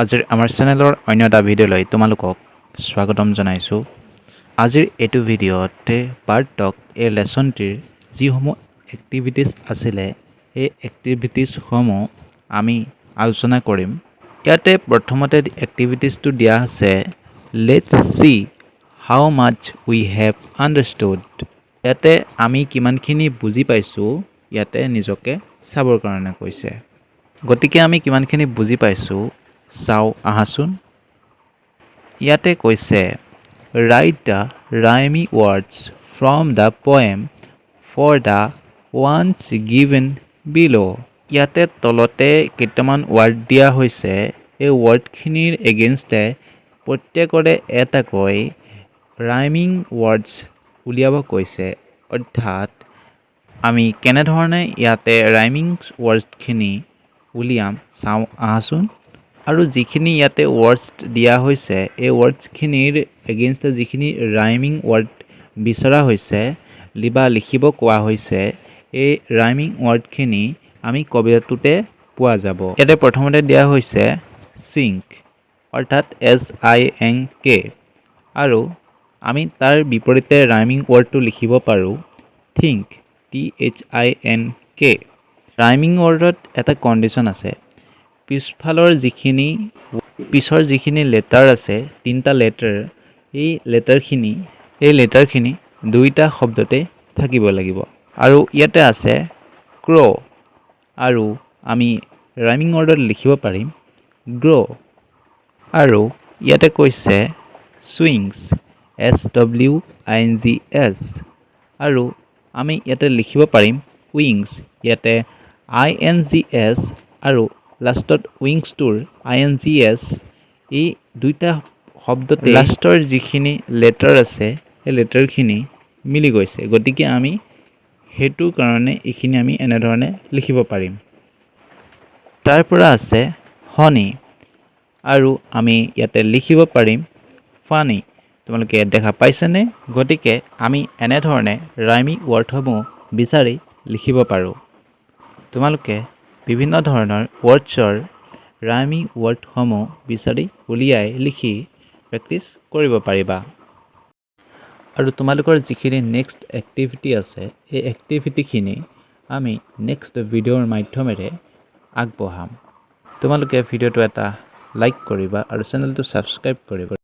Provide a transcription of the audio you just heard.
আজিৰ আমাৰ চেনেলৰ অন্য এটা ভিডিঅ'লৈ তোমালোকক স্বাগতম জনাইছোঁ। আজিৰ এইটো ভিডিঅ'তে পাৰ্টক এই লেচনটিৰ যিসমূহ এক্টিভিটিছ আছিলে এই এক্টিভিটিছসমূহ আমি আলোচনা কৰিম। ইয়াতে প্ৰথমতে এক্টিভিটিছটো দিয়া আছে let's see how much we have understood. ইয়াতে আমি কিমানখিনি বুজি পাইছোঁ ইয়াতে নিজকে চাবৰ কাৰণে কৈছে। গতিকে আমি কিমানখিনি বুজি পাইছোঁ চাওঁ আহাচোন। ইয়াতে কৈছে write the rhyming words from the poem for the ones given below'. ইয়াতে তলতে কেইটামান ৱৰ্ড দিয়া হৈছে। এই ৱৰ্ডখিনিৰ এগেইনষ্টে প্ৰত্যেকৰে এটাকৈ ৰাইমিং ৱৰ্ডছ উলিয়াব কৈছে। অৰ্থাৎ আমি কেনেধৰণে ইয়াতে ৰাইমিং ৱৰ্ডছখিনি উলিয়াম চাওঁ আহাচোন। আৰু যিখিনি ইয়াতে ৱৰ্ডছ দিয়া হৈছে এই ৱৰ্ডছখিনিৰ এগেইনষ্টে যিখিনি ৰাইমিং ৱৰ্ড বিচৰা হৈছে বা লিখিব কোৱা হৈছে এই ৰাইমিং ৱৰ্ডখিনি আমি কবিতাটোতে পোৱা যাব। ইয়াতে প্ৰথমতে দিয়া হৈছে চিংক অৰ্থাৎ SINK আৰু আমি তাৰ বিপৰীতে ৰাইমিং ৱৰ্ডটো লিখিব পাৰোঁ থিংক THINK। ৰাইমিং ৱৰ্ডত এটা কণ্ডিশ্যন আছে। পিছৰ যিখিনি লেটাৰ আছে তিনিটা লেটাৰ এই লেটাৰখিনি দুইটা শব্দতে থাকিব লাগিব। আৰু ইয়াতে আছে ক্ৰ' আৰু আমি ৰাইমিং ৱৰ্ডত লিখিব পাৰিম গ্ৰ'। আৰু ইয়াতে কৈছে ছুইংছ SWINGS আৰু আমি ইয়াতে লিখিব পাৰিম উইংছ। ইয়াতে INGS আৰু লাষ্টত উইংছটোৰ INGS এই দুইটা শব্দতে লাষ্টৰ যিখিনি লেটাৰ আছে সেই লেটাৰখিনি মিলি গৈছে। গতিকে আমি সেইটো কাৰণে এইখিনি আমি এনেধৰণে লিখিব পাৰিম। তাৰ পৰা আছে হনি আৰু আমি ইয়াতে লিখিব পাৰিম ফানি। তোমালোকে ইয়াত দেখা পাইছেনে? গতিকে আমি এনেধৰণে ৰাইমিং ৱৰ্ডসমূহ বিচাৰি লিখিব পাৰোঁ। তোমালোকে বিভিন্ন ধৰণৰ ৱৰ্ডছৰ ৰাইমিং ৱৰ্ডসমূহ বিচাৰি উলিয়াই লিখি প্ৰেক্টিছ কৰিব পাৰিবা। আৰু তোমালোকৰ যিখিনি নেক্সট এক্টিভিটি আছে এই এক্টিভিটিখিনি আমি নেক্সট ভিডিঅ'ৰ মাধ্যমেৰে আগবঢ়াম। তোমালোকে ভিডিঅ'টো এটা লাইক কৰিবা আৰু চেনেলটো ছাবস্ক্ৰাইব কৰিবা।